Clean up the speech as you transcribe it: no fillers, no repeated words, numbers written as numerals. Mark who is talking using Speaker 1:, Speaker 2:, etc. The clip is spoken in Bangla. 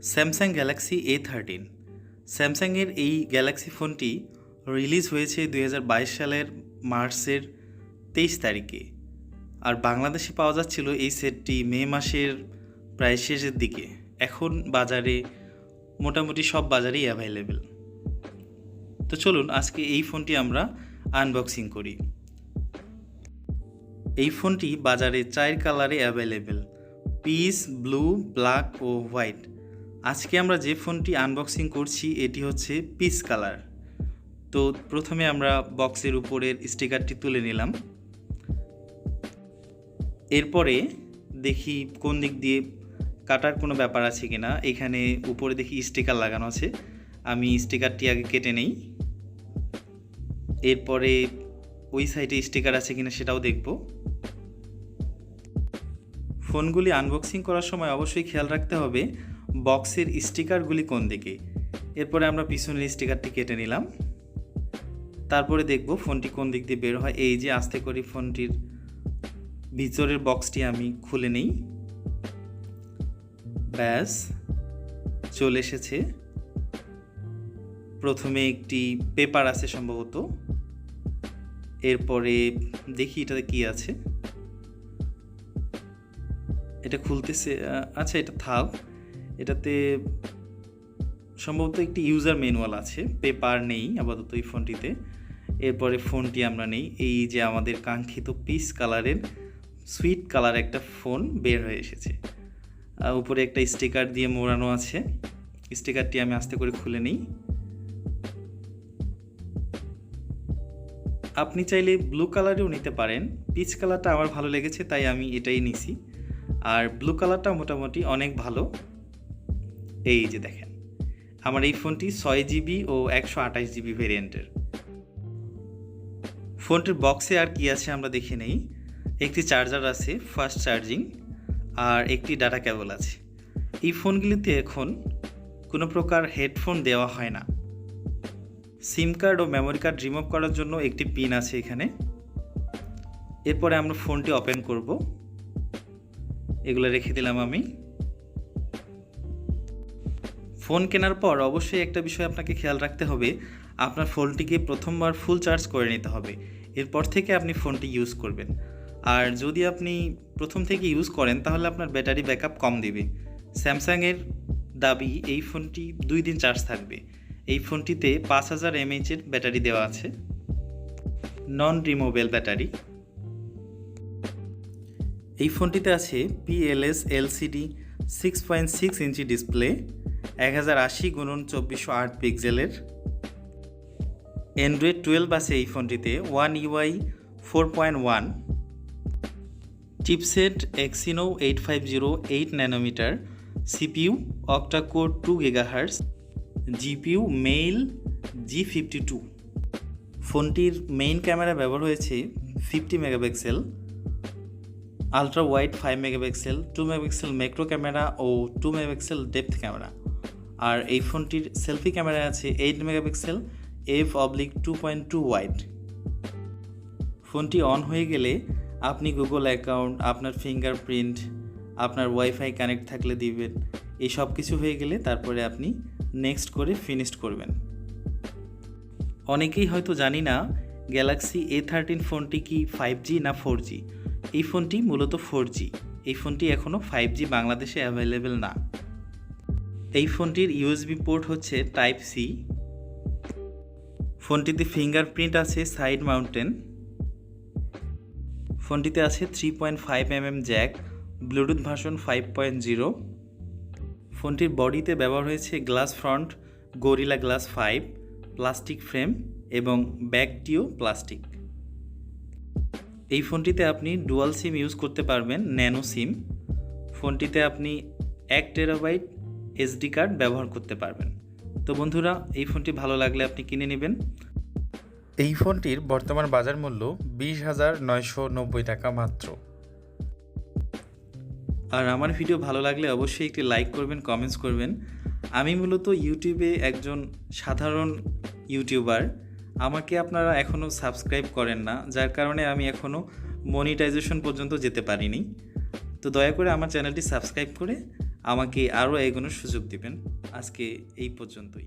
Speaker 1: স্যামসাং গ্যালাক্সি A13 স্যামসাংয়ের এই গ্যালাক্সি ফোনটি রিলিজ হয়েছে 2022 সালের মার্চের 23 তারিখে। আর বাংলাদেশে পাওয়া যাচ্ছিল এই সেটটি মে মাসের প্রায় শেষের দিকে। এখন বাজারে মোটামুটি সব বাজারেই অ্যাভেলেবেল। তো চলুন আজকে এই ফোনটি আমরা আনবক্সিং করি। এই ফোনটি বাজারে 4 কালারে অ্যাভেলেবেল: পিচ, ব্লু, ব্ল্যাক ও হোয়াইট। আজকে আমরা যে ফোনটি আনবক্সিং করছি এটি হচ্ছে পিচ কালার। তো প্রথমে আমরা বক্সের উপরের স্টিকারটি তুলে নিলাম। এরপরে দেখি কোন দিক দিয়ে কাটার কোনো ব্যাপার আছে কিনা। এখানে উপরে দেখি স্টিকার লাগানো আছে, আমি স্টিকারটি আগে কেটে নেই। এরপরে ওই সাইডে স্টিকার আছে কিনা সেটাও দেখব। ফোনগুলি আনবক্সিং করার সময় অবশ্যই খেয়াল রাখতে হবে বক্সের স্টিকারগুলি কোন দিকে। এরপরে আমরা পিছনের স্টিকারটি কেটে নিলাম। তারপরে দেখব ফোনটি কোন দিক দিয়ে বের হয়। এই যে আস্তে করে ফোনটির ভিতরের বক্সটি আমি খুলে নেই। ব্যাস চলে এসেছে। প্রথমে একটি পেপার আছে সম্ভবত, এরপরে দেখি এটাতে কি আছে। এটা খুলতেছে, আচ্ছা এটা থাক। এটাতে সম্ভবত একটি ইউজার ম্যানুয়াল আছে, পেপার নেই আপাতত এই ফোনটিতে। এরপরে ফোনটি আমরা নেই। এই যে আমাদের কাঙ্ক্ষিত পিচ কালারের সুইট কালার একটা ফোন বের হয়ে এসেছে। উপরে একটা স্টিকার দিয়ে মোড়ানো আছে। স্টিকারটি আমি আস্তে করে খুলে নিই। আপনি চাইলে ব্লু কালারেও নিতে পারেন। পিচ কালারটা আমার ভালো লেগেছে তাই আমি এটাই নিছি। আর ব্লু কালারটা মোটামুটি অনেক ভালো। এই যে দেখেন, আমার এই ফোনটি 6 জিবি ও 128 জিবি ভেরিয়েন্টের। ফোনটির বক্সে আর কি আছে আমরা দেখে নেই। একটি চার্জার আছে, ফাস্ট চার্জিং, আর একটি ডাটা কেবল আছে। এই ফোনগুলিতে এখন কোনো প্রকার হেডফোন দেওয়া হয় না। সিম কার্ড ও মেমোরি কার্ড রিমুভ করার জন্য একটি পিন আছে এখানে। এরপরে আমরা ফোনটি ওপেন করব। এগুলো রেখে দিলাম আমি। ফোন কেনার পর অবশ্যই একটা বিষয় আপনাকে খেয়াল রাখতে হবে, আপনার ফোনটিকে প্রথমবার ফুল চার্জ করে নিতে হবে। এরপর থেকে আপনি ফোনটি ইউজ করবেন। আর যদি আপনি প্রথম থেকে ইউজ করেন তাহলে আপনার ব্যাটারি ব্যাকআপ কম দিবে। স্যামসাংয়ের দাবি এই ফোনটি 2 দিন চার্জ থাকবে। এই ফোনটিতে 5000 mAh এর ব্যাটারি দেওয়া আছে, নন রিমুভেবল ব্যাটারি। এই ফোনটিতে আছে PLS LCD 6.6 inch display, 1080x2408 পিক্সেলের। অ্যান্ড্রয়েড 12 আছে এই ফোনটিতে, One UI 4.1, chipset Exynos 8508 8 nanometre, CPU octa core 2 GHz, GPU Mali G52। ফোনটির মেইন ক্যামেরা ব্যবহার হয়েছে 50 megapixel, ultra wide 5 megapixel, 2 megapixel macro camera ও 2 মেগাপিক্সেল ডেপথ ক্যামেরা। আর এই ফোনটির সেলফি ক্যামেরা আছে 8 মেগাপিক্সেল f/2.2 ওয়াইড। ফোনটি অন হয়ে গেলে আপনি গুগল অ্যাকাউন্ট, আপনার ফিঙ্গারপ্রিন্ট, আপনার ওয়াইফাই কানেক্ট থাকলে দিবেন। এই সব কিছু হয়ে গেলে তারপরে আপনি নেক্সট করে ফিনিশড করবেন। অনেকেই হয়তো জানি না গ্যালাক্সি A13 ফোনটি কি 5G না 4G। এই ফোনটি মূলত 4G। এই ফোনটি এখনও 5G বাংলাদেশে অ্যাভেলেবেল না। এই ফোনটির USB পোর্ট হচ্ছে টাইপ C। ফোনটিতে ফিঙ্গারপ্রিন্ট আছে সাইড মাউন্টেন। ফোনটিতে আছে 3.5mm জ্যাক, ব্লুটুথ ভার্সন 5.0। ফোনটির বডিতে ব্যবহার হয়েছে glass front gorilla glass 5 plastic frame এবং ব্যাকটিও প্লাস্টিক। এই ফোনটিতে আপনি ডুয়াল সিম ইউজ করতে পারবেন, ন্যানো সিম। ফোনটিতে আপনি 1 টেরাবাইট SD কার্ড ব্যবহার করতে পারবেন। তো বন্ধুরা, এই ফোনটি ভালো লাগলে আপনি কিনে নেবেন। এই ফোনটির বর্তমান বাজার মূল্য 20,990 টাকা মাত্র। আর আমার ভিডিও ভালো লাগলে অবশ্যই একটি লাইক করবেন, কমেন্টস করবেন। আমি মূলত ইউটিউবে একজন সাধারণ ইউটিউবার। আমাকে আপনারা এখনও সাবস্ক্রাইব করেন না, যার কারণে আমি এখনও মনিটাইজেশন পর্যন্ত যেতে পারিনি। তো দয়া করে আমার চ্যানেলটি সাবস্ক্রাইব করে আমাকে আরও এগোনোর সুযোগ দিবেন। আজকে এই পর্যন্তই।